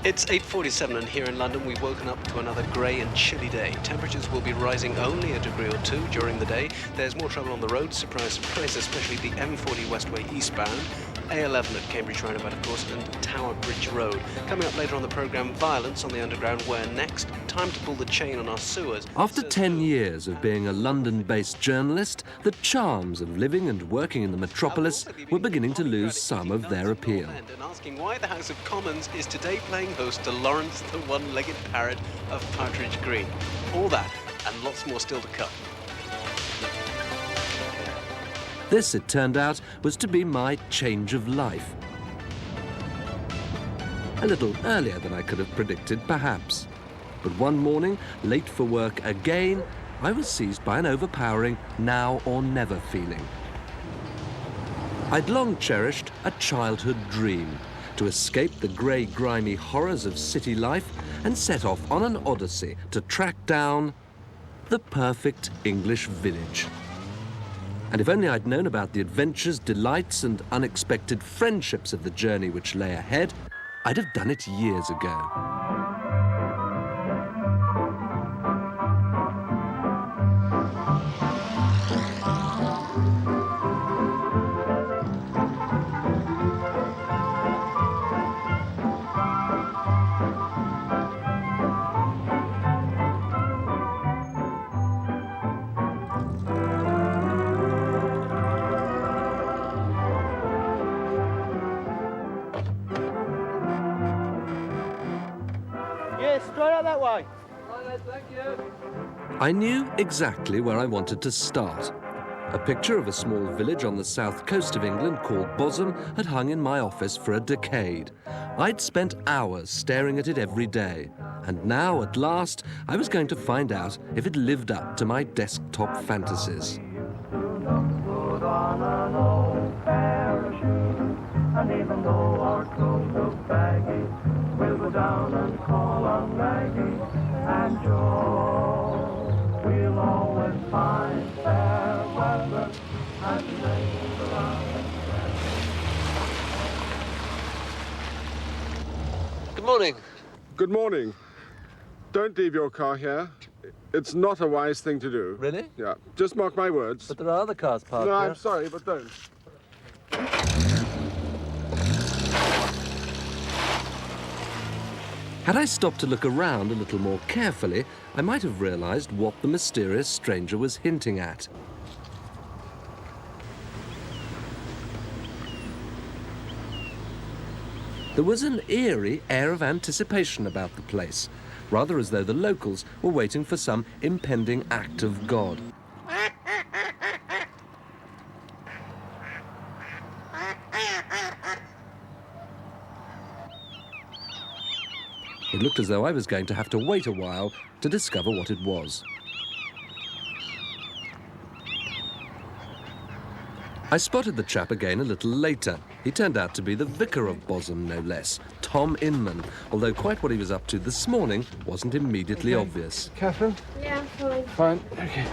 It's 8:47 and here in London we've woken up to another grey and chilly day. Temperatures will be rising only a degree or two during the day. There's more trouble on the road, surprise, surprise, especially the M40 Westway eastbound, A11 at Cambridge Roundabout of course, and Tower Bridge Road. Coming up later on the programme, violence on the Underground, where next? Time to pull the chain on our sewers. After 10 years of being a London-based journalist, the charms of living and working in the metropolis were beginning to lose some of their appeal. And asking why the House of Commons is today playing host to Lawrence the One-Legged Parrot of Partridge Green. All that and lots more still to come. This, it turned out, was to be my change of life. A little earlier than I could have predicted, perhaps. But one morning, late for work again, I was seized by an overpowering now or never feeling. I'd long cherished a childhood dream to escape the grey, grimy horrors of city life and set off on an odyssey to track down the perfect English village. And if only I'd known about the adventures, delights and unexpected friendships of the journey which lay ahead, I'd have done it years ago. Straight out that way. Right, thank you. I knew exactly where I wanted to start. A picture of a small village on the south coast of England called Bosham had hung in my office for a decade. I'd spent hours staring at it every day, and now, at last, I was going to find out if it lived up to my desktop fantasies. And even though our clothes look baggy, we'll go down and call on Maggie and Joe. We'll always find fair weather and rain around. Good morning. Good morning. Don't leave your car here. It's not a wise thing to do. Really? Yeah. Just mark my words. But there are other cars parked No, here. I'm sorry, but don't. Had I stopped to look around a little more carefully, I might have realised what the mysterious stranger was hinting at. There was an eerie air of anticipation about the place, rather as though the locals were waiting for some impending act of God. It looked as though I was going to have to wait a while to discover what it was. I spotted the chap again a little later. He turned out to be the vicar of Bosham, no less, Tom Inman, although quite what he was up to this morning wasn't immediately obvious. Catherine? Yeah, fine. Fine. Okay.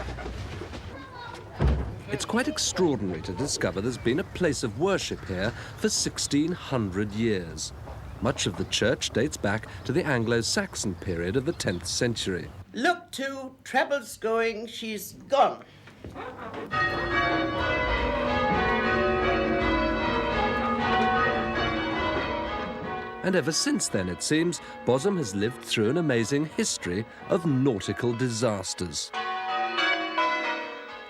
It's quite extraordinary to discover there's been a place of worship here for 1,600 years. Much of the church dates back to the Anglo-Saxon period of the 10th century. Look to, Trebble's going, she's gone. And ever since then, it seems, Bosham has lived through an amazing history of nautical disasters.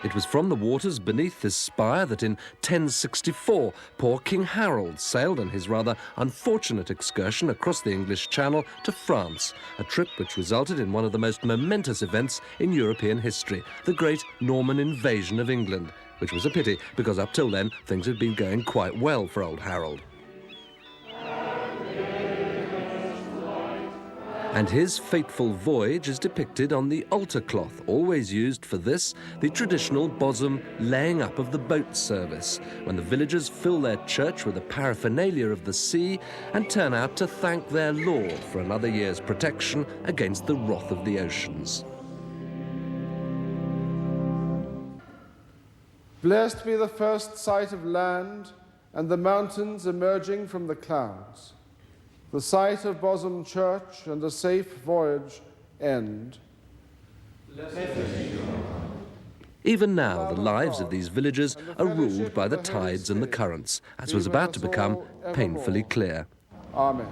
It was from the waters beneath this spire that in 1064 poor King Harold sailed on his rather unfortunate excursion across the English Channel to France, a trip which resulted in one of the most momentous events in European history, the great Norman invasion of England, which was a pity because up till then things had been going quite well for old Harold. And his fateful voyage is depicted on the altar cloth, always used for this, the traditional Bosham laying up of the boat service, when the villagers fill their church with the paraphernalia of the sea and turn out to thank their Lord for another year's protection against the wrath of the oceans. Blessed be the first sight of land and the mountains emerging from the clouds. the sight of Bosham Church and a safe voyage end. Even now, the lives of these villagers are ruled by the tides and the currents, as was about to become painfully clear. Amen.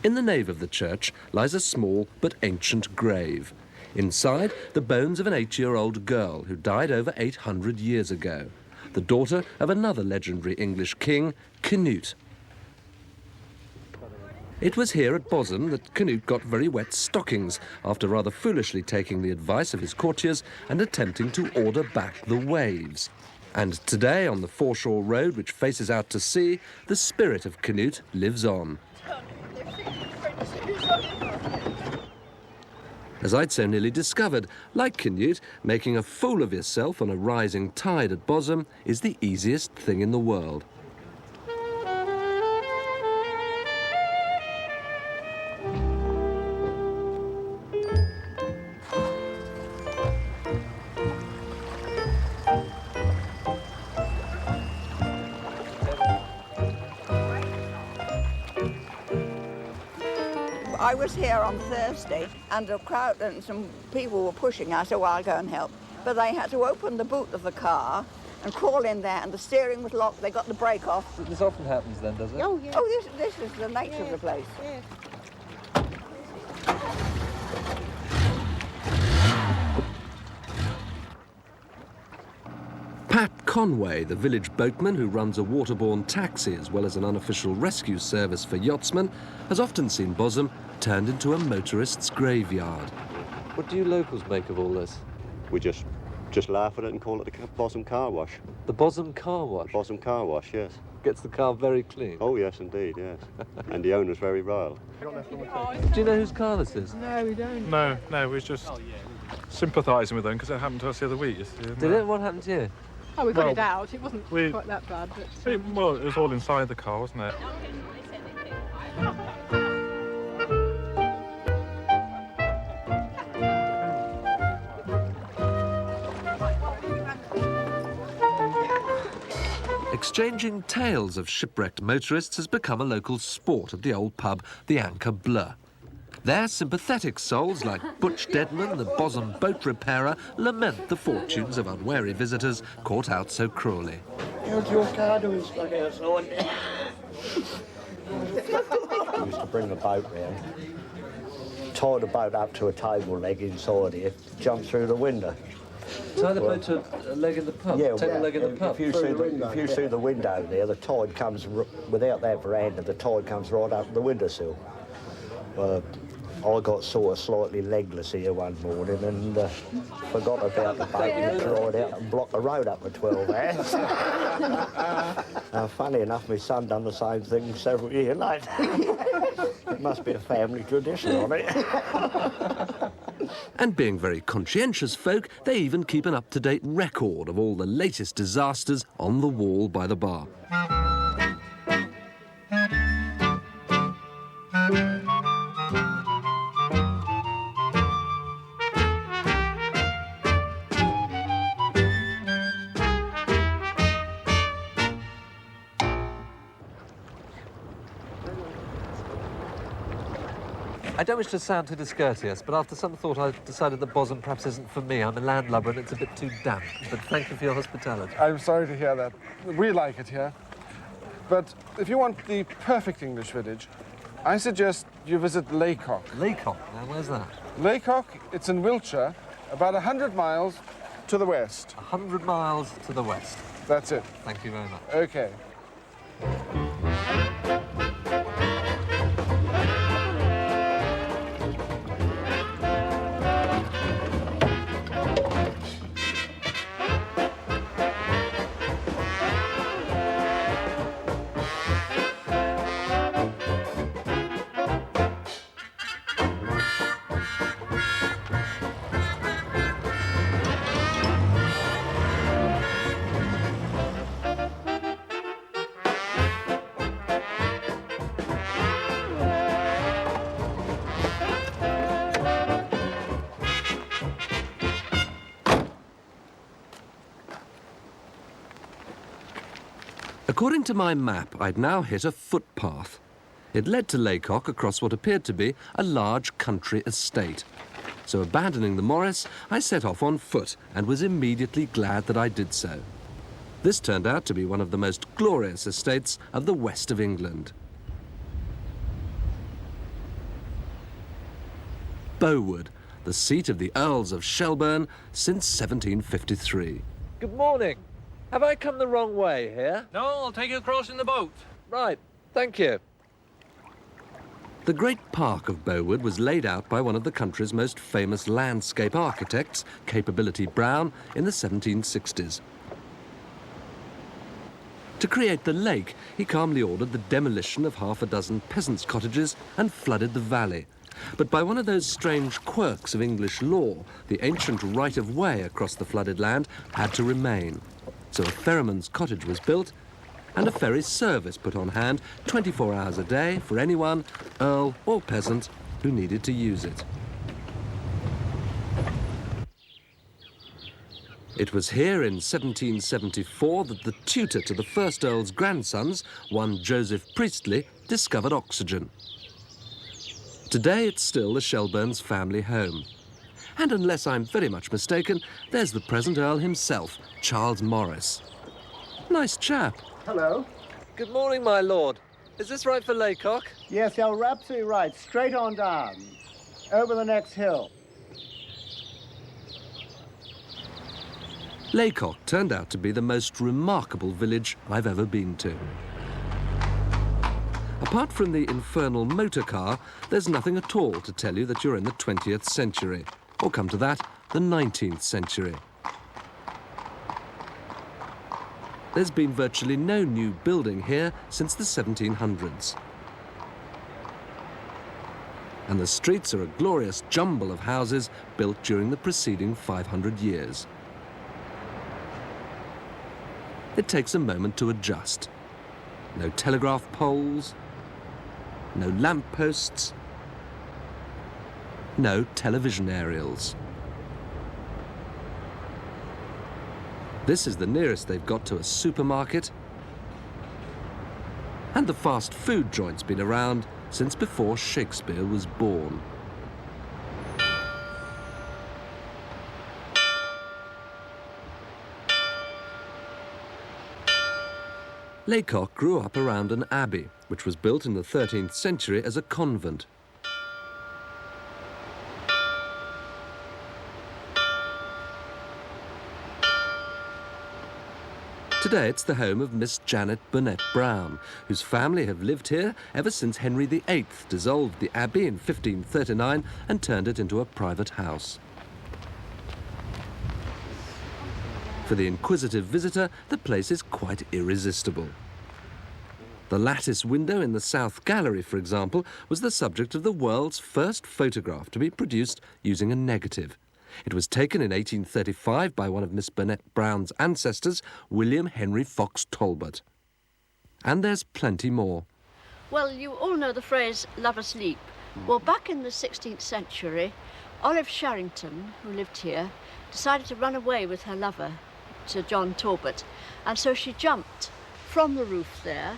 In the nave of the church lies a small but ancient grave. Inside, the bones of an 8-year-old girl who died over 800 years ago, the daughter of another legendary English king, Canute. It was here at Bosham that Canute got very wet stockings after rather foolishly taking the advice of his courtiers and attempting to order back the waves. And today, on the foreshore road which faces out to sea, the spirit of Canute lives on. As I'd so nearly discovered, like Canute, making a fool of yourself on a rising tide at Bosham is the easiest thing in the world. I was here on Thursday and a crowd and some people were pushing. I said, well, I'll go and help. But they had to open the boot of the car and crawl in there, and the steering was locked. They got the brake off. This often happens then, does it? Oh, yeah. Oh, this is the nature of the place. Yes. Pat Conway, the village boatman who runs a waterborne taxi as well as an unofficial rescue service for yachtsmen, has often seen Bosham turned into a motorist's graveyard. What do you locals make of all this? We just laugh at it and call it the Bosham Car Wash. The Bosham Car Wash? Bosham Car Wash, yes. Gets the car very clean. Oh, yes, indeed, yes. And the owner's very royal. Do you know whose car this is? No, we don't. No, we was just sympathising with them because it happened to us the other week. You see, Did it? What happened to you? Oh, we got it out. It wasn't quite that bad. But, it was all inside the car, wasn't it? Exchanging tales of shipwrecked motorists has become a local sport at the old pub, the Anchor Bleu. Their sympathetic souls, like Butch Deadman, the Bosham boat repairer, lament the fortunes of unwary visitors caught out so cruelly. how's your car doing stuck outside? Used to bring the boat round, tie the boat up to a table leg inside here, jump through the window. Tie the boat to a leg in the pub? Yeah, Take a leg in the pub? If you see the window there, the tide comes, without that veranda, the tide comes right up the windowsill. I got sort of slightly legless here one morning and forgot about the boat and dried out and blocked the road up for 12 hours. Funny enough, my son done the same thing several years later. It must be a family tradition on it. And being very conscientious folk, they even keep an up-to-date record of all the latest disasters on the wall by the bar. I don't wish to sound too discourteous, but after some thought I decided that Bosham perhaps isn't for me. I'm a landlubber and it's a bit too damp. But thank you for your hospitality. I'm sorry to hear that. We like it here. But if you want the perfect English village, I suggest you visit Lacock. Lacock? Now, where's that? Lacock, it's in Wiltshire, about 100 miles to the west. 100 miles to the west. That's it. Thank you very much. Okay. According to my map, I'd now hit a footpath. It led to Lacock across what appeared to be a large country estate. So abandoning the Morris, I set off on foot and was immediately glad that I did so. This turned out to be one of the most glorious estates of the west of England. Bowood, the seat of the Earls of Shelburne since 1753. Good morning. Have I come the wrong way here? No, I'll take you across in the boat. Right, thank you. The great park of Bowood was laid out by one of the country's most famous landscape architects, Capability Brown, in the 1760s. To create the lake, he calmly ordered the demolition of half a dozen peasants' cottages and flooded the valley. But by one of those strange quirks of English law, the ancient right-of-way across the flooded land had to remain. So a ferryman's cottage was built and a ferry service put on hand 24 hours a day for anyone, earl or peasant, who needed to use it. It was here in 1774 that the tutor to the first Earl's grandsons, one Joseph Priestley, discovered oxygen. Today it's still the Shelburne's family home. And unless I'm very much mistaken, there's the present Earl himself, Charles Morris. Nice chap. Hello. Good morning, my lord. Is this right for Lacock? Yes, you're absolutely right. Straight on down. Over the next hill. Lacock turned out to be the most remarkable village I've ever been to. Apart from the infernal motor car, there's nothing at all to tell you that you're in the 20th century, or come to that, the 19th century. There's been virtually no new building here since the 1700s. And the streets are a glorious jumble of houses built during the preceding 500 years. It takes a moment to adjust. No telegraph poles, no lamp posts, no television aerials. This is the nearest they've got to a supermarket, and the fast food joint's been around since before Shakespeare was born. Lacock grew up around an abbey, which was built in the 13th century as a convent. Today it's the home of Miss Janet Burnett Brown, whose family have lived here ever since Henry VIII dissolved the abbey in 1539 and turned it into a private house. For the inquisitive visitor, the place is quite irresistible. The lattice window in the south gallery, for example, was the subject of the world's first photograph to be produced using a negative. It was taken in 1835 by one of Miss Burnett Brown's ancestors, William Henry Fox Talbot. And there's plenty more. Well, you all know the phrase, love asleep. Well, back in the 16th century, Olive Sharrington, who lived here, decided to run away with her lover, Sir John Talbot, and so she jumped from the roof there.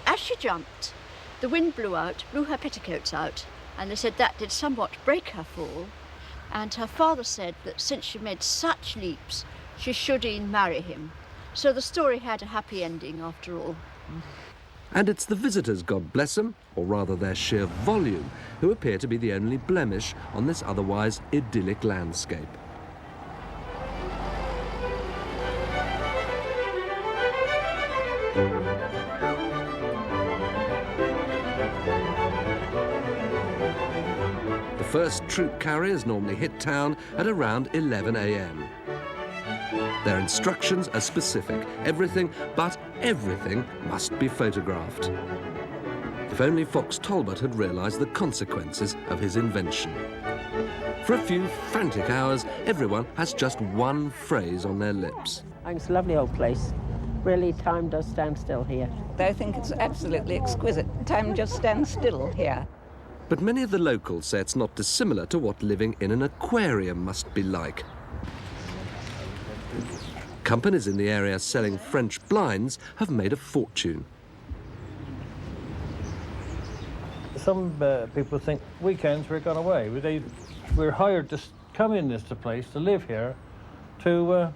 As she jumped, the wind blew her petticoats out, and they said that did somewhat break her fall. And her father said that since she made such leaps, she should e'en marry him. So the story had a happy ending after all. And it's the visitors, God bless them, or rather their sheer volume, who appear to be the only blemish on this otherwise idyllic landscape. The first troop carriers normally hit town at around 11 a.m. Their instructions are specific. Everything, but everything, must be photographed. If only Fox Talbot had realised the consequences of his invention. For a few frantic hours, everyone has just one phrase on their lips. It's a lovely old place. Really, time does stand still here. I think it's absolutely exquisite. Time just stands still here. But many of the locals say it's not dissimilar to what living in an aquarium must be like. Companies in the area selling French blinds have made a fortune. Some people think weekends we're gone away. We're hired to come in this place, to live here, to...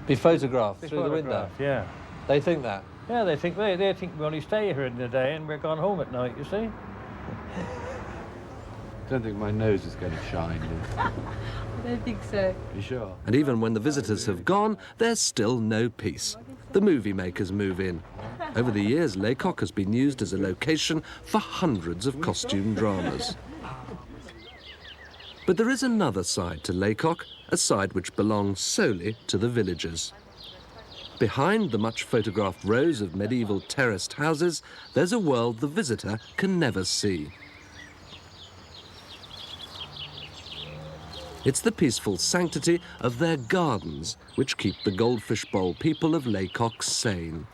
be photographed through the window? Yeah. They think that? Yeah, they think we only stay here in the day and we're gone home at night, you see. I don't think my nose is going to shine. I don't think so. You sure? And even when the visitors have gone, there's still no peace. The movie makers move in. Over the years, Lacock has been used as a location for hundreds of costume dramas. But there is another side to Lacock, a side which belongs solely to the villagers. Behind the much photographed rows of medieval terraced houses, there's a world the visitor can never see. It's the peaceful sanctity of their gardens which keep the Goldfish Bowl people of Lacock sane.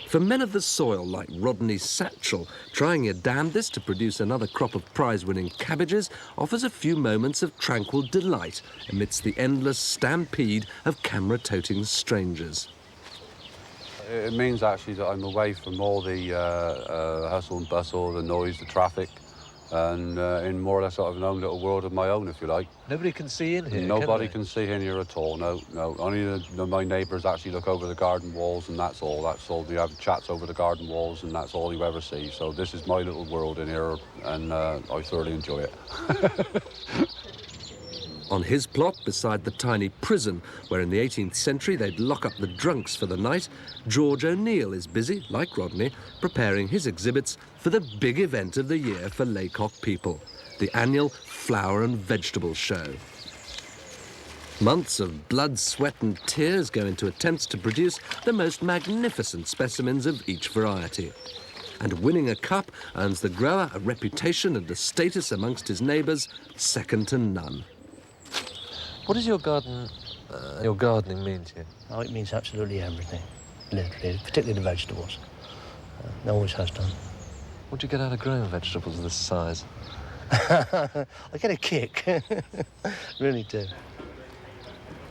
For men of the soil like Rodney Satchel, trying your damnedest to produce another crop of prize-winning cabbages offers a few moments of tranquil delight amidst the endless stampede of camera-toting strangers. It means actually that I'm away from all the hustle and bustle, the noise, the traffic, and in more or less sort of an own little world of my own, if you like. Nobody can see in here, Nobody can see in here at all, no. Only my neighbours actually look over the garden walls, and that's all. We have chats over the garden walls, and that's all you ever see. So this is my little world in here, and I thoroughly enjoy it. On his plot, beside the tiny prison, where in the 18th century they'd lock up the drunks for the night, George O'Neill is busy, like Rodney, preparing his exhibits for the big event of the year for Lacock people, the annual Flower and Vegetable Show. Months of blood, sweat and tears go into attempts to produce the most magnificent specimens of each variety. And winning a cup earns the grower a reputation and a status amongst his neighbours second to none. What does your gardening mean to you? Oh, it means absolutely everything, literally, particularly the vegetables. It always has done. What do you get out of growing vegetables of this size? I get a kick, really do.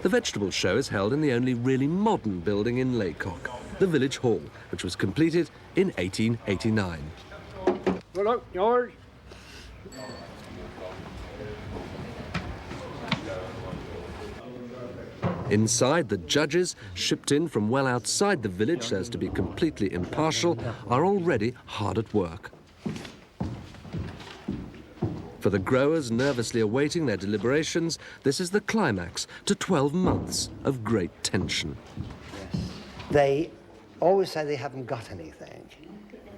The vegetable show is held in the only really modern building in Lacock, the Village Hall, which was completed in 1889. Well, look, George. Inside, the judges, shipped in from well outside the village so as to be completely impartial, are already hard at work. For the growers nervously awaiting their deliberations, this is the climax to 12 months of great tension. They always say they haven't got anything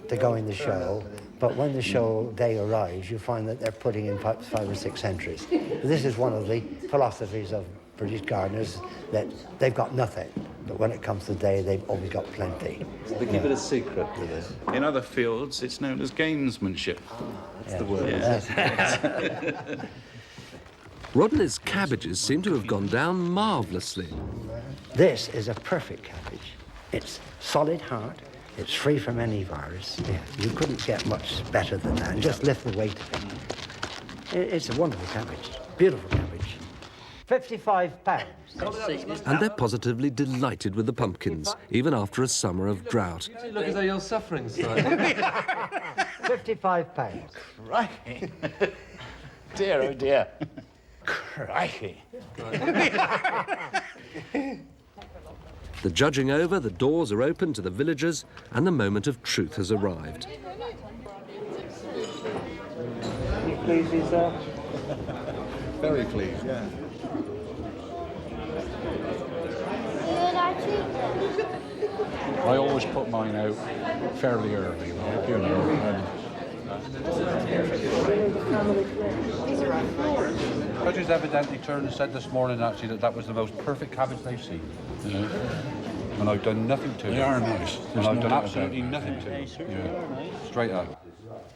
to go in the show, but when the show day arrives, you find that they're putting in 5 or 6 entries. This is one of the philosophies of British gardeners, that they've got nothing, but when it comes to the day, they've always got plenty. So they keep it a secret, do they? In other fields, it's known as gamesmanship. That's the word. Yeah. Rodney's cabbages seem to have gone down marvellously. This is a perfect cabbage. It's solid hard, it's free from any virus. Yeah, you couldn't get much better than that. And just lift the weight of it. It's a wonderful cabbage, beautiful cabbage. £55. And they're positively delighted with the pumpkins, even after a summer of drought. You look as though you're suffering slightly. £55. Crikey. Dear, oh dear. Crikey. The judging over, the doors are open to the villagers, and the moment of truth has arrived. You pleased with yourself? Very pleased, yeah. I always put mine out fairly early, you know. Judges evidently turned and said this morning, actually, that that was the most perfect cabbage they've seen. Yeah. And I've done nothing to it. They are nice. And I've done absolutely nothing to it. Yeah. Straight up.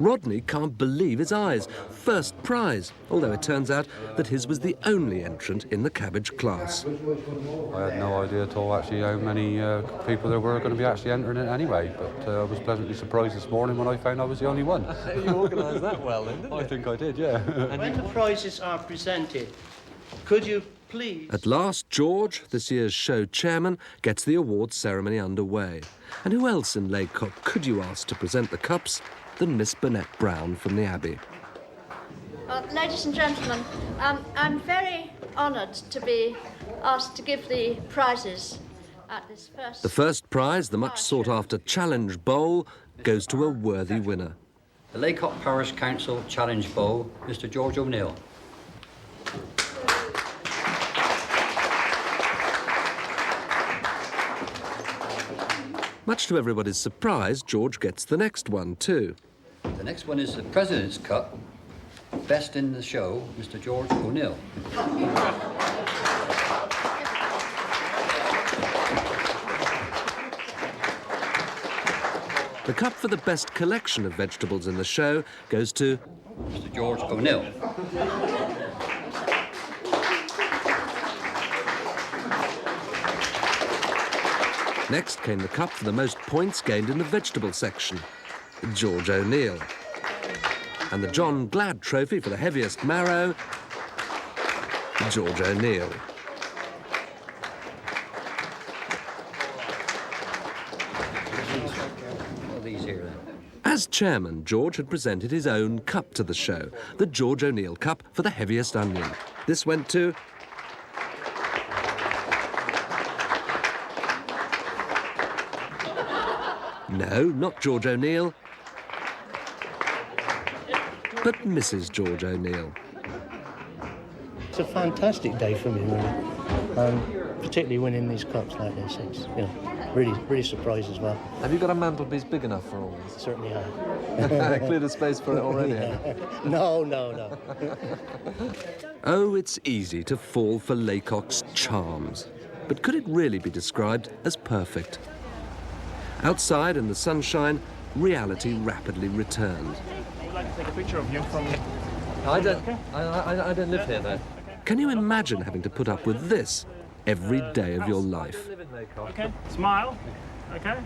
Rodney can't believe his eyes. First prize, although it turns out that his was the only entrant in the cabbage class. I had no idea at all actually how many people there were going to be actually entering it anyway, but I was pleasantly surprised this morning when I found I was the only one. You organised that well then, didn't you? I think I did, yeah. When the prizes are presented, could you please... At last, George, this year's show chairman, gets the awards ceremony underway. And who else in Lacock could you ask to present the cups than Miss Burnett Brown from the Abbey? Well, ladies and gentlemen, I'm very honoured to be asked to give the prizes at this first... The first prize, the much sought-after Challenge Bowl, goes to a worthy winner. The Lacock Parish Council Challenge Bowl, Mr George O'Neill. Much to everybody's surprise, George gets the next one too. The next one is the President's Cup, Best in the Show, Mr George O'Neill. The cup for the best collection of vegetables in the show goes to Mr George O'Neill. Next came the cup for the most points gained in the vegetable section, George O'Neill. And the John Glad Trophy for the heaviest marrow, George O'Neill. As chairman, George had presented his own cup to the show, the George O'Neill Cup for the heaviest onion. This went to... No, not George O'Neill, but Mrs. George O'Neill. It's a fantastic day for me, really. Particularly winning these cups like this. It's, you know, really surprised as well. Have you got a mantelpiece big enough for all this? Certainly have. Cleared a space for it already? Yeah. No. Oh, it's easy to fall for Lacock's charms. But could it really be described as perfect? Outside in the sunshine, reality rapidly returned. I'd like to take a picture of you from... I don't live here, though. Can you imagine having to put up with this every day of your life? Okay, smile. Okay.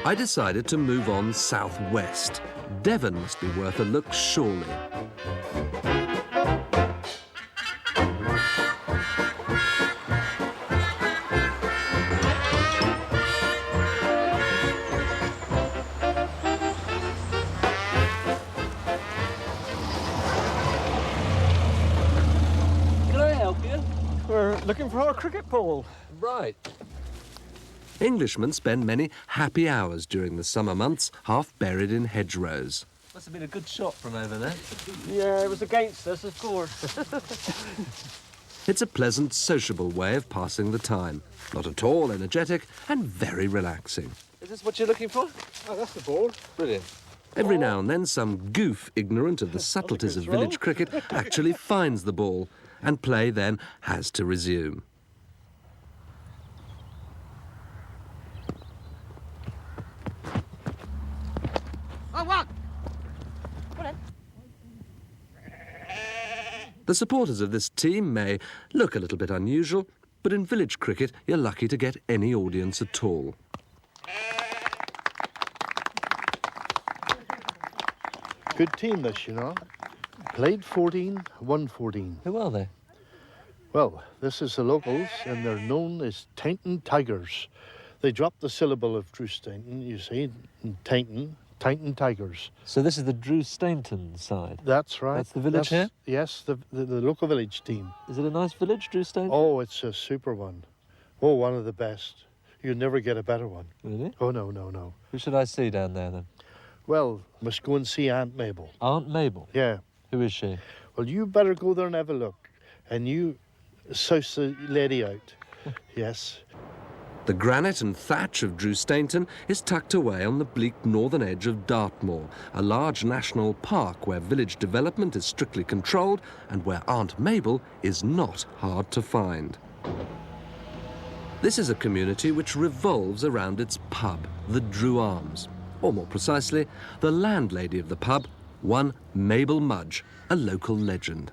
I decided to move on southwest. Devon must be worth a look, surely. Can I help you? We're looking for our cricket ball. Right. Englishmen spend many happy hours during the summer months, half buried in hedgerows. Must have been a good shot from over there. Yeah, it was against us, of course. It's a pleasant, sociable way of passing the time. Not at all energetic and very relaxing. Is this what you're looking for? Oh, that's the ball. Brilliant. Every now and then some goof ignorant of the subtleties of village cricket actually finds the ball, and play then has to resume. The supporters of this team may look a little bit unusual, but in village cricket you're lucky to get any audience at all. Good team this, you know. Played 14, won 14. Who are they? Well, this is the locals, and they're known as Drewsteignton Tigers. They dropped the syllable of Drewsteignton, you see, Drewsteignton Tigers. So this is the Drewsteignton side? That's right. That's the village here? Yes, the local village team. Is it a nice village, Drewsteignton? Oh, it's a super one. Oh, one of the best. You'd never get a better one. Really? Oh, no. Who should I see down there, then? Well, must go and see Aunt Mabel. Aunt Mabel? Yeah. Who is she? Well, you better go there and have a look. And you souse the lady out. Yes. The granite and thatch of Drewsteignton is tucked away on the bleak northern edge of Dartmoor, a large national park where village development is strictly controlled and where Aunt Mabel is not hard to find. This is a community which revolves around its pub, the Drew Arms, or more precisely, the landlady of the pub, one Mabel Mudge, a local legend.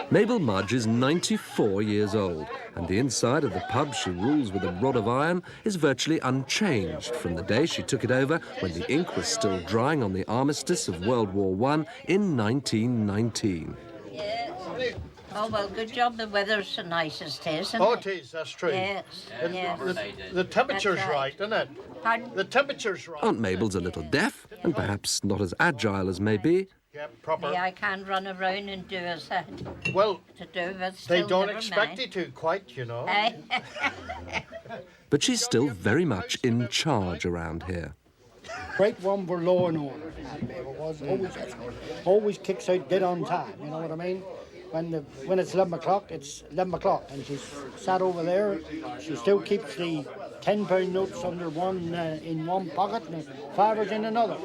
Mabel Mudge is 94 years old, and the inside of the pub she rules with a rod of iron is virtually unchanged from the day she took it over when the ink was still drying on the armistice of World War I in 1919. Oh, well, good job the weather's so nice as it is. Oh, it is, that's true. Yes, And yes. the temperature's That's right, isn't it? Pardon? The temperature's right. Aunt Mabel's a little deaf and perhaps not as agile as may be. Yeah, proper. Me, I can't run around and do as I Well, to do, but they still don't never expect mind. you to, quite, you know. Eh? But she's still very much in charge around here. Great one for law and order. It was always kicks out dead on time, you know what I mean? When it's 11 o'clock, it's 11 o'clock, and she's sat over there. She still keeps the £10 notes under one in one pocket and the $5 in another.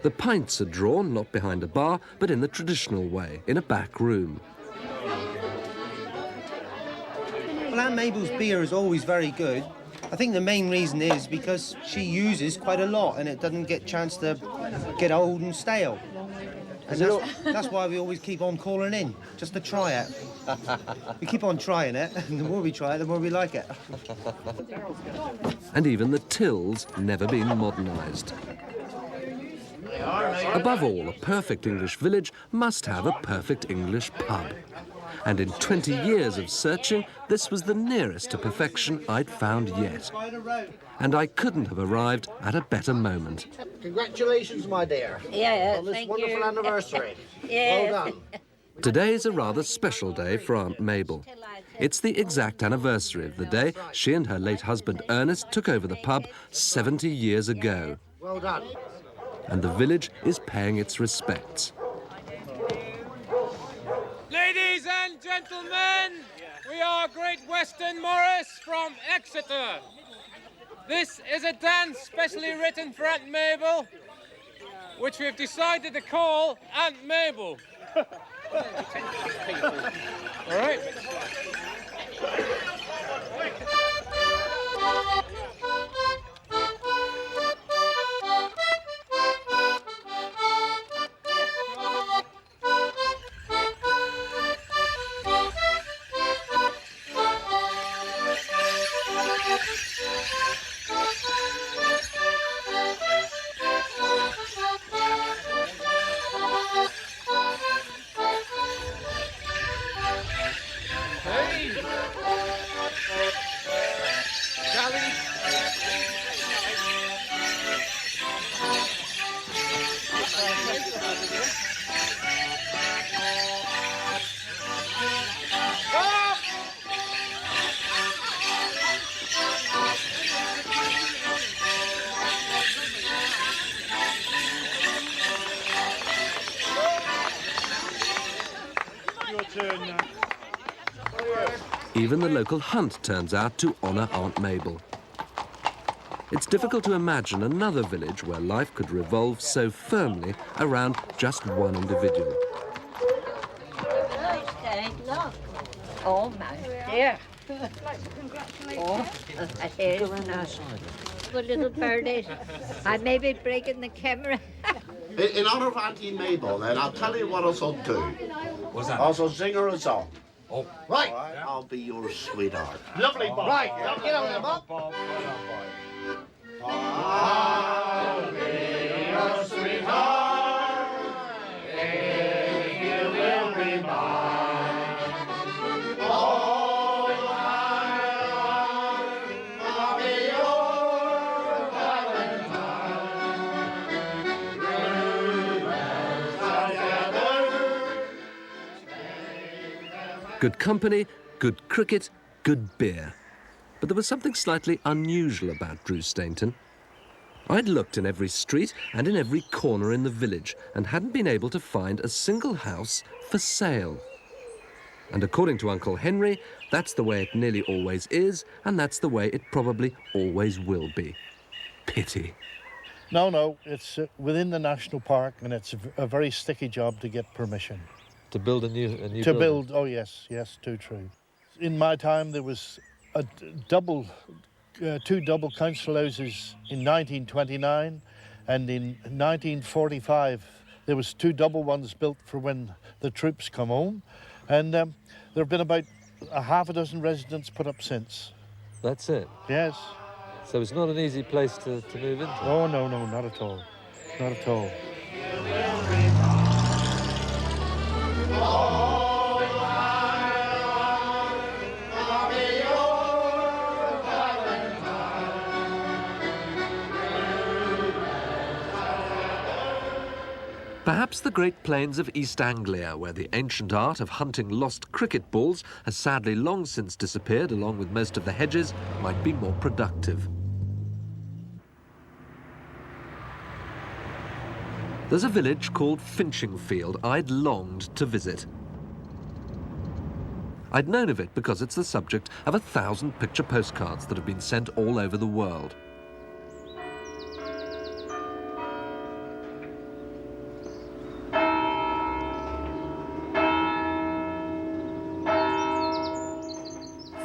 The pints are drawn not behind a bar, but in the traditional way, in a back room. Well, Aunt Mabel's beer is always very good. I think the main reason is because she uses quite a lot and it doesn't get a chance to get old and stale. And that's why we always keep on calling in, just to try it. We keep on trying it, and the more we try it, the more we like it. And even the tills never been modernised. Above all, a perfect English village must have a perfect English pub. And in 20 years of searching, this was the nearest to perfection I'd found yet. And I couldn't have arrived at a better moment. Congratulations, my dear. Yeah, on this thank wonderful you. anniversary. Yeah. Well done. Today's a rather special day for Aunt Mabel. It's the exact anniversary of the day she and her late husband Ernest took over the pub 70 years ago. Well done. And the village is paying its respects. Ladies and gentlemen, we are Great Western Morris from Exeter. This is a dance specially written for Aunt Mabel, which we've decided to call Aunt Mabel. All right. Even the local hunt turns out to honour Aunt Mabel. It's difficult to imagine another village where life could revolve so firmly around just one individual. Nice day, look. Oh, my dear. Oh, here's nice. Good little birdie. I may be breaking the camera. In honour of Auntie Mabel, then, I'll tell you what I shall do. What's that? I shall sing her a song. Oh. Right. I'll be your sweetheart. Lovely, Bob. Right. Now, get on there, Bob. I'll be your sweetheart if you will be mine. All my life, I'll be your Valentine. Through and together. Good company, good cricket, good beer. But there was something slightly unusual about Drewsteignton. I'd looked in every street and in every corner in the village and hadn't been able to find a single house for sale. And according to Uncle Henry, that's the way it nearly always is, and that's the way it probably always will be. Pity. No, it's within the national park, and it's a very sticky job to get permission. To build a new To building? build, oh yes, too true. In my time, there was two double council houses in 1929, and in 1945 there was two double ones built for when the troops come home, and there have been about a half a dozen residents put up since. That's it? Yes. So it's not an easy place to move into? Oh, no, not at all. Not at all. Perhaps the Great Plains of East Anglia, where the ancient art of hunting lost cricket balls has sadly long since disappeared along with most of the hedges, might be more productive. There's a village called Finchingfield I'd longed to visit. I'd known of it because it's the subject of 1,000 picture postcards that have been sent all over the world.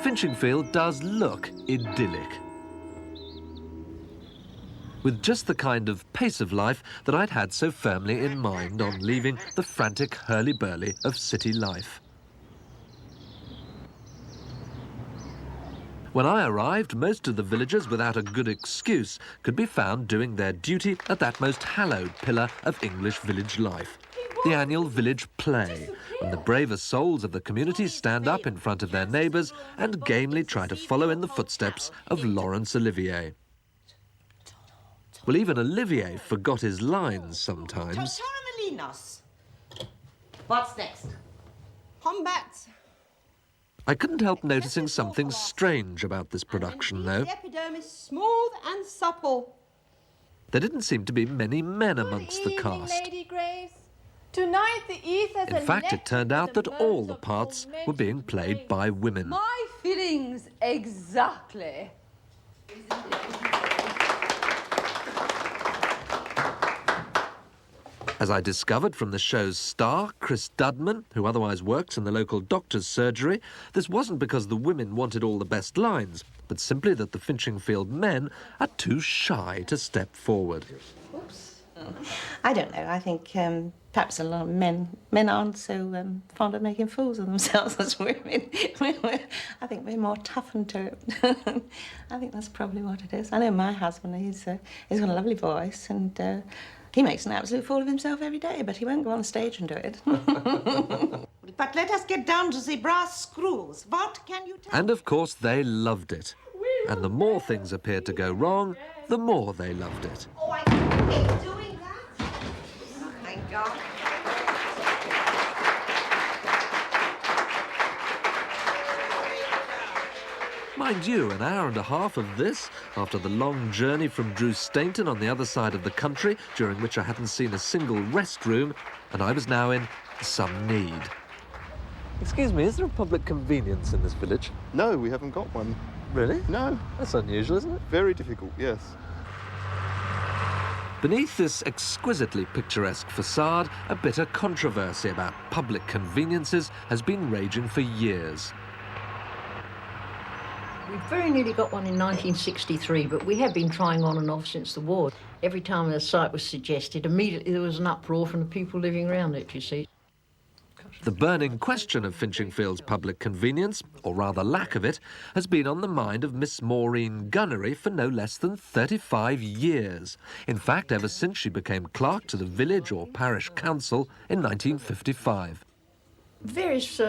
Finchingfield does look idyllic, with just the kind of pace of life that I'd had so firmly in mind on leaving the frantic hurly-burly of city life. When I arrived, most of the villagers, without a good excuse, could be found doing their duty at that most hallowed pillar of English village life, the annual village play, when the braver souls of the community stand up in front of their neighbours and gamely try to follow in the footsteps of Laurence Olivier. Well, even Olivier forgot his lines sometimes. Torremolinos. What's next? Combat. I couldn't help noticing something strange about this production, though. The epidermis smooth and supple. There didn't seem to be many men amongst the cast. Lady Grace. Tonight the ether's In fact, it turned out that all the parts were being played by women. My feelings exactly. As I discovered from the show's star, Chris Dudman, who otherwise works in the local doctor's surgery, this wasn't because the women wanted all the best lines, but simply that the Finchingfield men are too shy to step forward. Oops. I don't know. I think perhaps a lot of men aren't so fond of making fools of themselves as women. I think we're more toughened to it. I think that's probably what it is. I know my husband, he's got a lovely voice, and he makes an absolute fool of himself every day, but he won't go on stage and do it. But let us get down to the brass screws. What can you tell? And of course they loved it. And the more things appeared to go wrong, the more they loved it. Oh, I can't keep doing that. Oh, thank God. Mind you, an hour and a half of this, after the long journey from Drewsteignton on the other side of the country, during which I hadn't seen a single rest room, and I was now in some need. Excuse me, is there a public convenience in this village? No, we haven't got one. Really? No. That's unusual, isn't it? Very difficult, yes. Beneath this exquisitely picturesque facade, a bitter controversy about public conveniences has been raging for years. We very nearly got one in 1963, but we have been trying on and off since the war. Every time a site was suggested, immediately there was an uproar from the people living around it, you see. The burning question of Finchingfield's public convenience, or rather lack of it, has been on the mind of Miss Maureen Gunnery for no less than 35 years. In fact, ever since she became clerk to the village or parish council in 1955. Various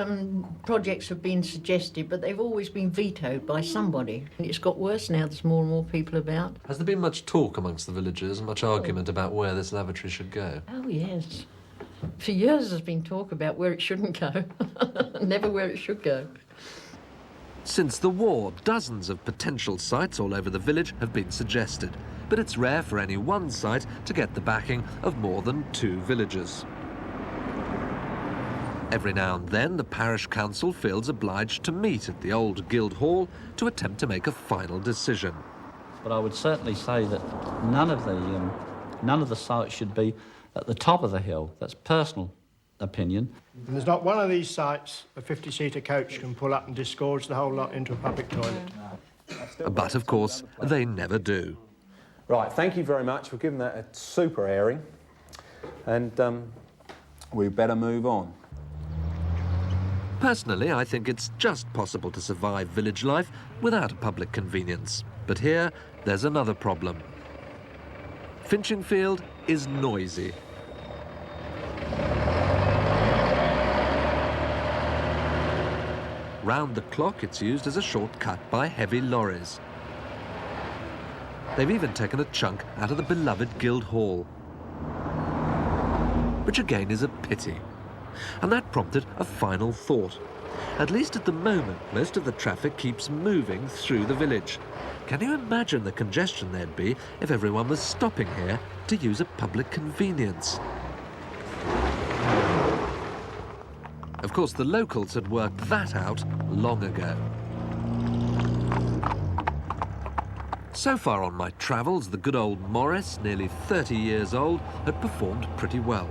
projects have been suggested, but they've always been vetoed by somebody. It's got worse now, there's more and more people about. Has there been much talk amongst the villagers, much argument about where this lavatory should go? Oh, yes. For years there's been talk about where it shouldn't go, never where it should go. Since the war, dozens of potential sites all over the village have been suggested, but it's rare for any one site to get the backing of more than 2 villagers. Every now and then, the parish council feels obliged to meet at the old guild hall to attempt to make a final decision. But I would certainly say that none of the sites should be at the top of the hill. That's personal opinion. And there's not one of these sites a 50-seater coach can pull up and disgorge the whole lot into a public toilet. But, of course, they never do. Right, thank you very much for giving that a super airing. And we better move on. Personally, I think it's just possible to survive village life without a public convenience. But here, there's another problem. Finchingfield is noisy. Round the clock, it's used as a shortcut by heavy lorries. They've even taken a chunk out of the beloved guild hall, which again is a pity. And that prompted a final thought. At least at the moment, most of the traffic keeps moving through the village. Can you imagine the congestion there'd be if everyone was stopping here to use a public convenience? Of course, the locals had worked that out long ago. So far on my travels, the good old Morris, nearly 30 years old, had performed pretty well.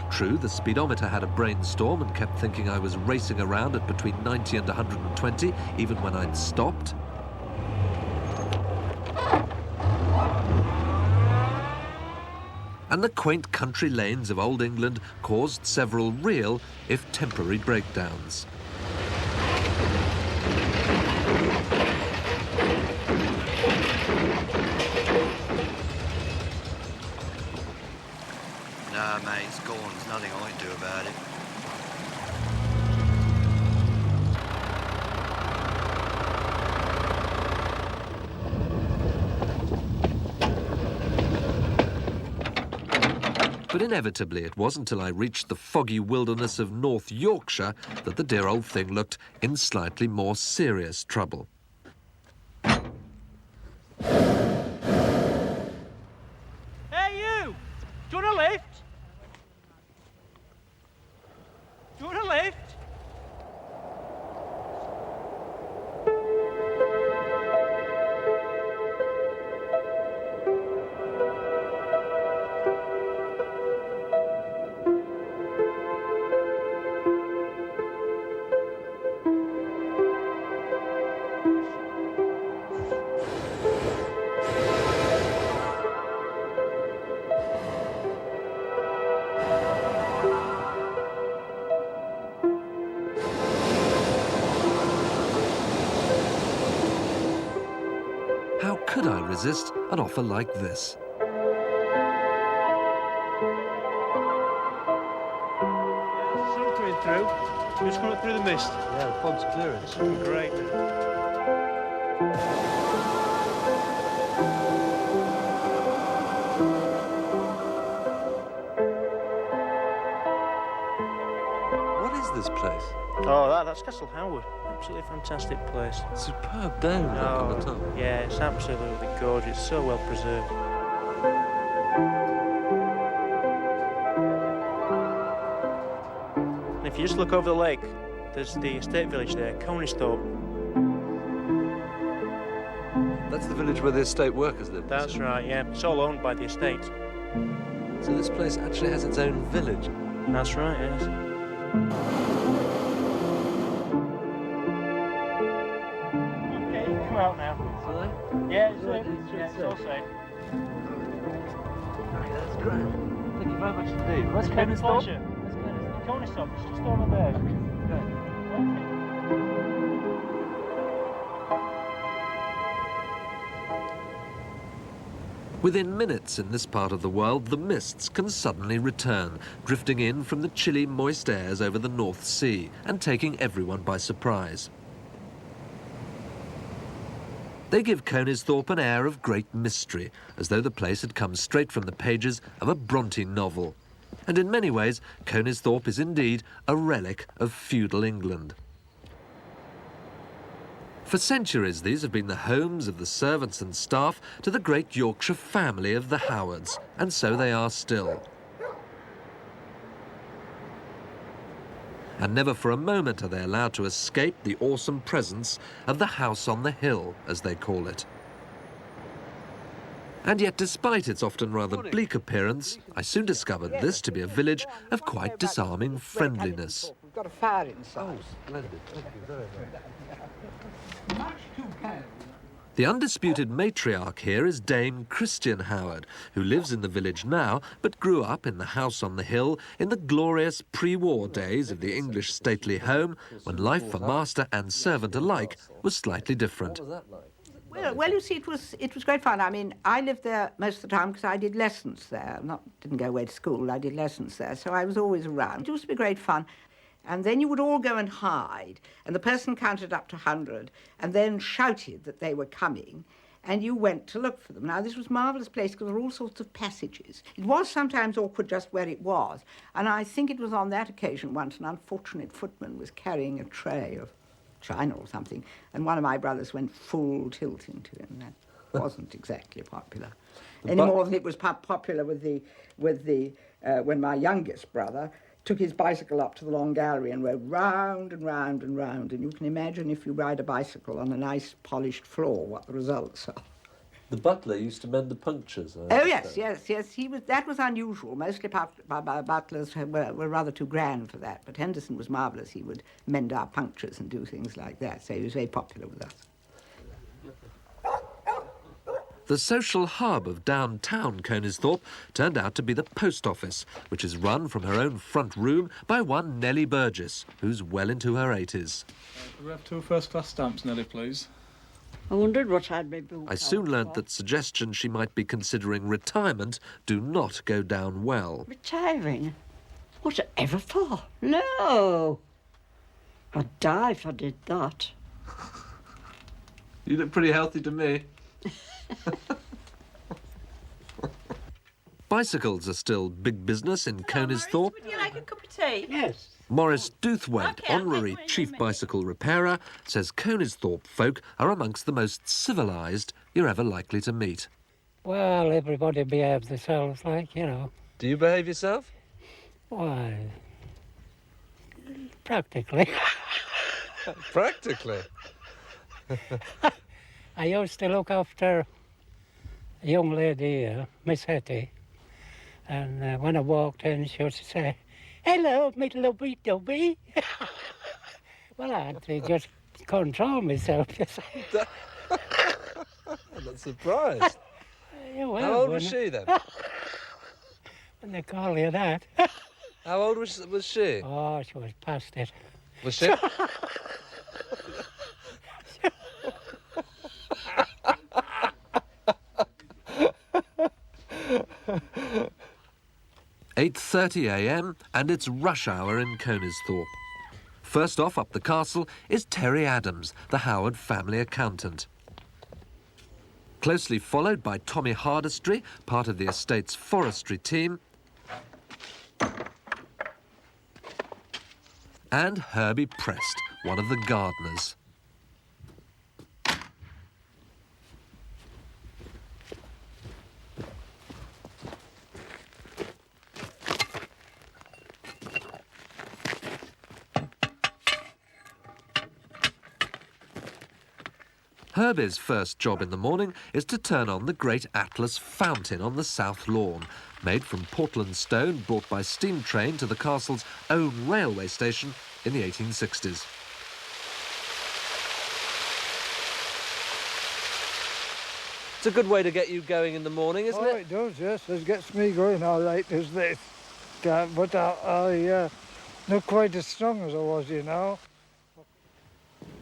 True, the speedometer had a brainstorm and kept thinking I was racing around at between 90 and 120, even when I'd stopped. And the quaint country lanes of Old England caused several real, if temporary, breakdowns. Nah, mate, it's gone. There's nothing I can do about it. But inevitably, it wasn't until I reached the foggy wilderness of North Yorkshire that the dear old thing looked in slightly more serious trouble. Hey, you! Do you want a lift? Do you want a lift? How could I resist an offer like this? Sun coming through. Just coming up through the mist. Yeah, the fog's clearing. It's looking great now. What is this place? Oh, that's Castle Howard. Absolutely fantastic place. Superb dome on the top. Yeah, it's absolutely gorgeous. So well preserved. And if you just look over the lake, there's the estate village there, Coneysthorpe. That's the village where the estate workers live. That's right, yeah. It's all owned by the estate. So this place actually has its own village. That's right, yes. Okay, you can come out now. Yeah, it's all safe. That's great. Thank you very much indeed. Where's Coneysthorpe? Coneysthorpe, it's just over there. Within minutes in this part of the world, the mists can suddenly return, drifting in from the chilly, moist airs over the North Sea and taking everyone by surprise. They give Coneysthorpe an air of great mystery, as though the place had come straight from the pages of a Bronte novel. And in many ways, Coneysthorpe is indeed a relic of feudal England. For centuries, these have been the homes of the servants and staff to the great Yorkshire family of the Howards, and so they are still. and never for a moment are they allowed to escape the awesome presence of the house on the hill, as they call it. And yet, despite its often rather bleak appearance, I soon discovered this to be a village of quite disarming friendliness. We've got a fire inside. Oh, splendid. Thank you very much. The undisputed matriarch here is Dame Christian Howard, who lives in the village now, but grew up in the house on the hill in the glorious pre-war days of the English stately home, when life for master and servant alike was slightly different. Well, you see, it was great fun. I mean, I lived there most of the time because I did lessons there. Didn't go away to school, I did lessons there, so I was always around. It used to be great fun. And then you would all go and hide, and the person counted up to 100 and then shouted that they were coming, and you went to look for them. Now, this was a marvellous place because there were all sorts of passages. It was sometimes awkward just where it was, and I think it was on that occasion once an unfortunate footman was carrying a tray of china or something, and one of my brothers went full tilt into him. That wasn't exactly popular, any more than it was popular when my youngest brother took his bicycle up to the long gallery and rode round and round and round, and you can imagine if you ride a bicycle on a nice polished floor what the results are. The butler used to mend the punctures. Oh yes. That was unusual. Mostly butlers were rather too grand for that, but Henderson was marvellous. He would mend our punctures and do things like that, so he was very popular with us. The social hub of downtown Coneysthorpe turned out to be the post office, which is run from her own front room by one Nellie Burgess, who's well into her 80s. We have 2 first-class stamps, Nellie, please. I wondered what I'd be built. I soon learnt that suggestions she might be considering retirement do not go down well. Retiring? Whatever for? No! I'd die if I did that. You look pretty healthy to me. Bicycles are still big business in Coneysthorpe. Would you like a cup of tea? Yes. Maurice Doothwaite, honorary chief bicycle repairer, says Coneysthorpe folk are amongst the most civilised you're ever likely to meet. Well, everybody behaves themselves, like, you know. Do you behave yourself? Why, practically. Practically? I used to look after a young lady here, Miss Hetty, and when I walked in, she used to say, "Hello, me lovey dovey." Well, I had to just control myself, you see. I'm not surprised. Well, how old was she then? When they call you that. How old was she? Oh, she was past it. Was she? 8:30 a.m. and it's rush hour in Coneysthorpe. First off up the castle is Terry Adams, the Howard family accountant. Closely followed by Tommy Hardestry, part of the estate's forestry team, and Herbie Prest, one of the gardeners. Herbie's first job in the morning is to turn on the great Atlas fountain on the south lawn, made from Portland stone brought by steam train to the castle's own railway station in the 1860s. It's a good way to get you going in the morning, isn't it? Oh, it does, yes. It gets me going all right, is this. But I not quite as strong as I was, you know.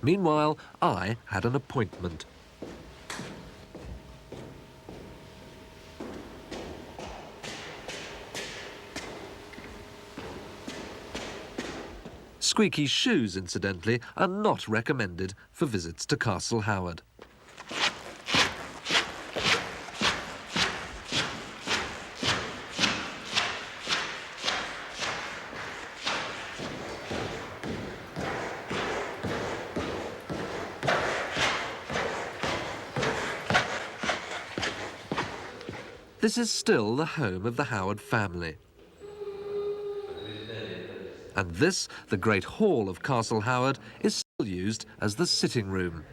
Meanwhile, I had an appointment. Squeaky shoes, incidentally, are not recommended for visits to Castle Howard. This is still the home of the Howard family. And this, the great hall of Castle Howard, is still used as the sitting room.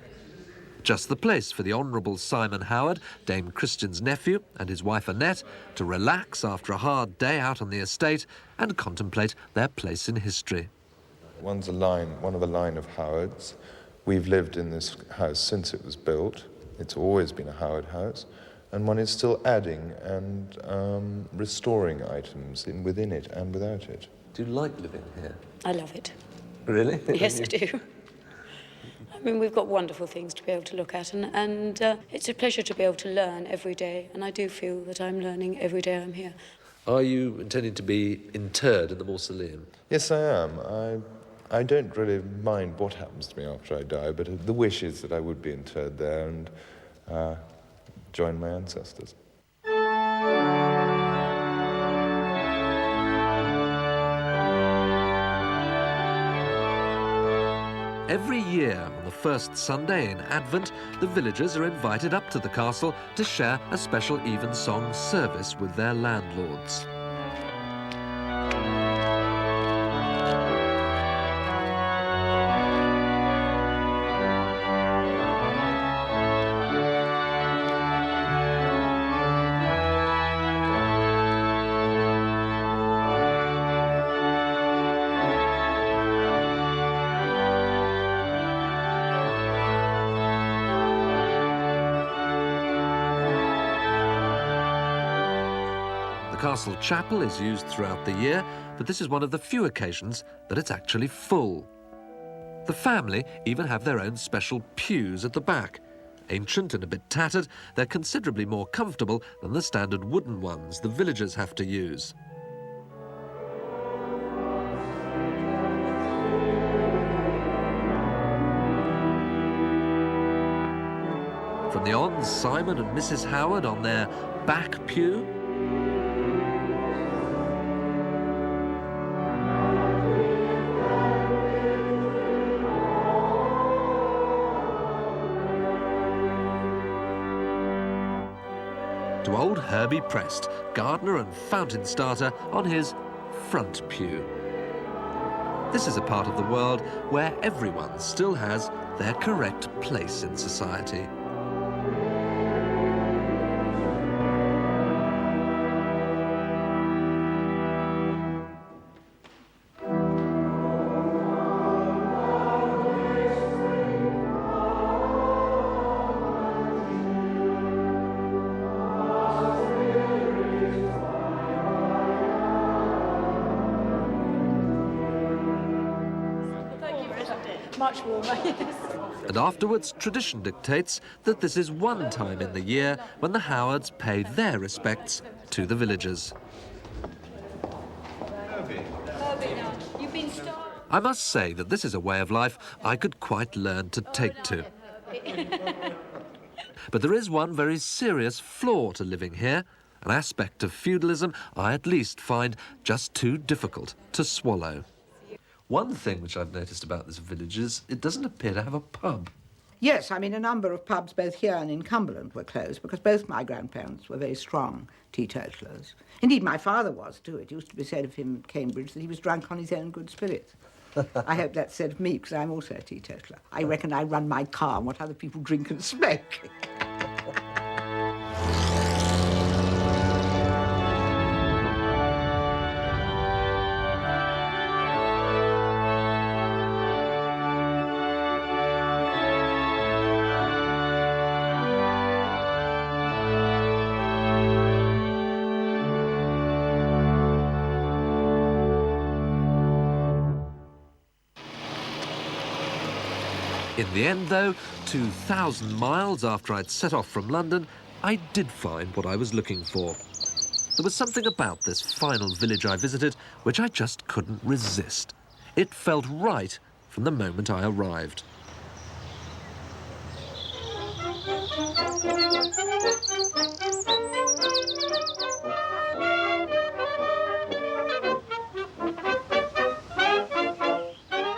Just the place for the Honourable Simon Howard, Dame Christian's nephew, and his wife Annette, to relax after a hard day out on the estate and contemplate their place in history. One of a line of Howards. We've lived in this house since it was built. It's always been a Howard house. And one is still adding and restoring items within it and without it. Do you like living here? I love it. Really? Yes, I do. I mean, we've got wonderful things to be able to look at, and it's a pleasure to be able to learn every day, and I do feel that I'm learning every day I'm here. Are you intending to be interred in the mausoleum? Yes, I am. I don't really mind what happens to me after I die, but the wish is that I would be interred there and join my ancestors. Every year, on the first Sunday in Advent, the villagers are invited up to the castle to share a special evensong service with their landlords. The castle chapel is used throughout the year, but this is one of the few occasions that it's actually full. The family even have their own special pews at the back. Ancient and a bit tattered, they're considerably more comfortable than the standard wooden ones the villagers have to use. From the Ons, Simon and Mrs. Howard on their back pew, to old Herbie Prest, gardener and fountain starter, on his front pew. This is a part of the world where everyone still has their correct place in society. Much warmer, yes. And afterwards, tradition dictates that this is one time in the year when the Howards pay their respects to the villagers. I must say that this is a way of life I could quite learn to take to. But there is one very serious flaw to living here, an aspect of feudalism I at least find just too difficult to swallow. One thing which I've noticed about this village is it doesn't appear to have a pub. Yes, I mean, a number of pubs both here and in Cumberland were closed because both my grandparents were very strong teetotalers. Indeed, my father was, too. It used to be said of him at Cambridge that he was drunk on his own good spirits. I hope that's said of me, because I'm also a teetotaler. I reckon I run my car on what other people drink and smoke. In the end, though, 2,000 miles after I'd set off from London, I did find what I was looking for. There was something about this final village I visited which I just couldn't resist. It felt right from the moment I arrived.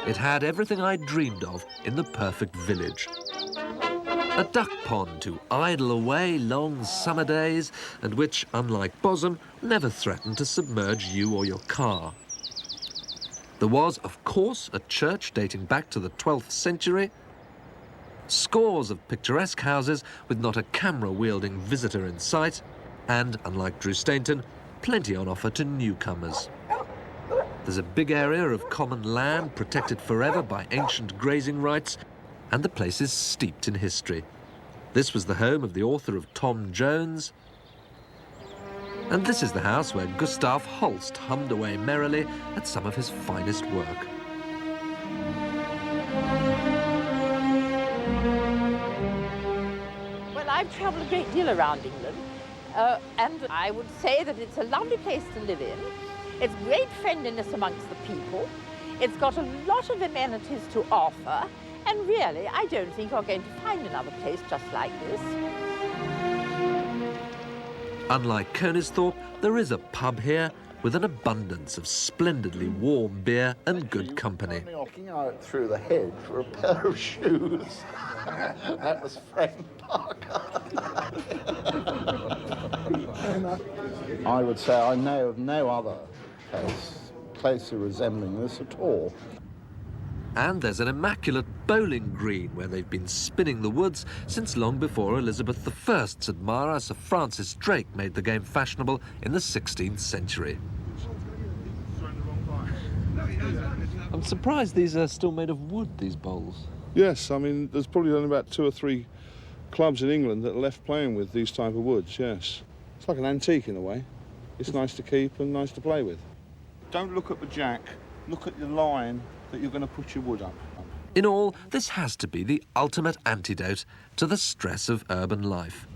It had everything I dreamed of in the perfect village. A duck pond to idle away long summer days, and which, unlike Bosham, never threatened to submerge you or your car. There was, of course, a church dating back to the 12th century, scores of picturesque houses with not a camera-wielding visitor in sight, and, unlike Drewsteignton, plenty on offer to newcomers. There's a big area of common land protected forever by ancient grazing rights, and the place is steeped in history. This was the home of the author of Tom Jones, and this is the house where Gustav Holst hummed away merrily at some of his finest work. Well, I've travelled a great deal around England, and I would say that it's a lovely place to live in. It's great friendliness amongst the people. It's got a lot of amenities to offer, and really, I don't think you're going to find another place just like this. Unlike Coneysthorpe, there is a pub here with an abundance of splendidly warm beer and good company. Looking out through the hedge were a pair of shoes. That was Frank Parker. I would say I know of no other place closely resembling this at all. And there's an immaculate bowling green where they've been spinning the woods since long before Elizabeth I's admirer Sir Francis Drake made the game fashionable in the 16th century. I'm surprised these are still made of wood, these bowls. Yes, I mean, there's probably only about 2 or 3 clubs in England that are left playing with these type of woods, yes. It's like an antique in a way. It's nice to keep and nice to play with. Don't look at the jack, look at the line that you're going to put your wood up. In all, this has to be the ultimate antidote to the stress of urban life.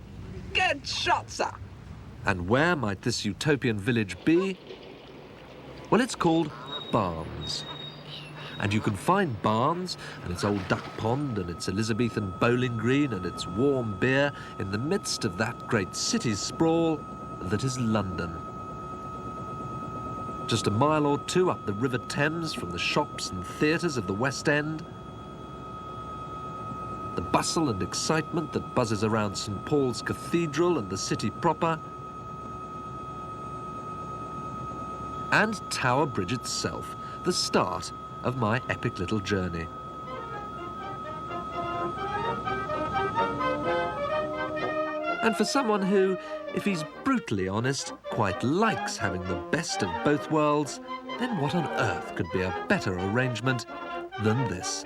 Good shot, sir. And where might this utopian village be? Well, it's called Barnes. And you can find Barnes and its old duck pond and its Elizabethan bowling green and its warm beer in the midst of that great city sprawl that is London. Just a mile or 2 up the River Thames from the shops and theatres of the West End. The bustle and excitement that buzzes around St Paul's Cathedral and the city proper. And Tower Bridge itself, the start of my epic little journey. And for someone who, if he's brutally honest, quite likes having the best of both worlds, then what on earth could be a better arrangement than this?